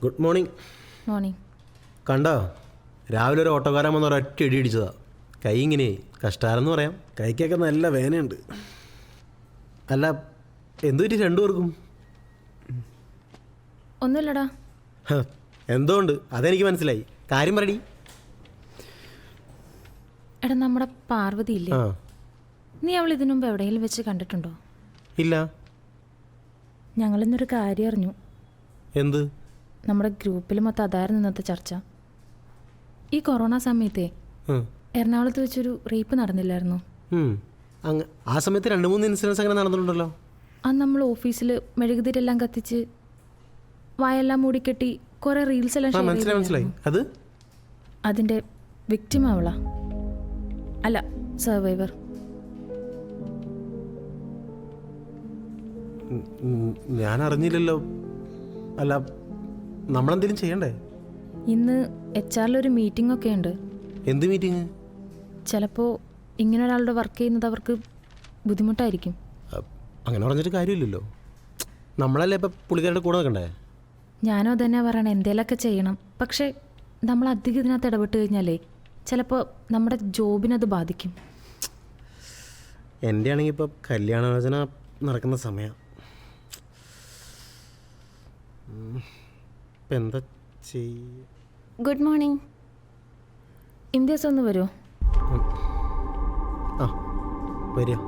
Good morning. Morning. കണ്ടോ, രാവിലെ ഒരു ഓട്ടോക്കാരൻ വന്ന് ഒരൊറ്റ ഇടി ഇടിച്ചതാ. കൈ ഇങ്ങനെ കഷ്ടാരെന്ന് പറയാം. കൈക്കൊക്കെ നല്ല വേദനയുണ്ട്. അല്ല, എന്തു പറ്റി രണ്ടുപേർക്കും? ഒന്നുമില്ലടാ. എന്തോ ഉണ്ട്, അതെനിക്ക് മനസ്സിലായി. കാര്യം പറയടി. എടാ, നമ്മുടെ പാർവതി ഇല്ലേ, ആ. നീ അവൾ ഇതിനു മുമ്പ് എവിടെയെങ്കിലും വെച്ച് കണ്ടിട്ടുണ്ടോ? ഇല്ല. ഞങ്ങളിന്നൊരു കാര്യം അറിഞ്ഞു. എന്ത്? നമ്മുടെ ഗ്രൂപ്പിൽ മൊത്തം അതായിരുന്നു ഇന്നത്തെ ചർച്ച. ഈ കൊറോണ സമയത്തെ എറണാകുളത്ത് വെച്ചൊരു റേപ്പ് നടന്നില്ലായിരുന്നു? ആ സമയത്ത് 2-3 ഇൻസിഡൻസ് അങ്ങനെ നടന്നിട്ടുണ്ടല്ലോ. അന്ന് നമ്മൾ ഓഫീസിൽ മെഴുകുതിരെല്ലാം കത്തിച്ച് വായെല്ലാം മൂടിക്കെട്ടി കുറെ റീൽസ് എല്ലാം മനസ്സിലായി. അത് അതിൻ്റെ വിക്ടിം അവളാ. അല്ല, സർവൈവർ. ഞാൻ അറിഞ്ഞില്ലല്ലോ. അല്ല, നമ്മളെന്തെങ്കിലും ചെയ്യണ്ടേ? ഇന്ന് HR-ലൊരു മീറ്റിംഗ് ഒക്കെ ഉണ്ട്. എന്ത് മീറ്റിംഗ്? ചിലപ്പോൾ ഇങ്ങനെ ഒരാളുടെ വർക്ക് ചെയ്യുന്നത് അവർക്ക് ബുദ്ധിമുട്ടായിരിക്കും. അങ്ങനെ പറഞ്ഞിട്ട് കാര്യമില്ലല്ലോ. നമ്മളല്ലേ ഇപ്പം പുള്ളിക്കാരുടെ കൂടെ നിൽക്കണ്ടേ? ഞാനും അതന്നെ പറയണേ, എന്തേലൊക്കെ ചെയ്യണം. പക്ഷേ നമ്മൾ അധികം ഇതിനകത്ത് ഇടപെട്ട് കഴിഞ്ഞാലേ ചിലപ്പോൾ നമ്മുടെ ജോബിനത് ബാധിക്കും. എൻ്റെ ആണെങ്കിൽ ഇപ്പോൾ കല്യാണാലോചന നടക്കുന്ന സമയം. ഇപ്പം എന്താ ചെയ്യുക? Good morning. ഇംതിയാസ് ഒന്ന് വരുമോ? ആ, വരിക.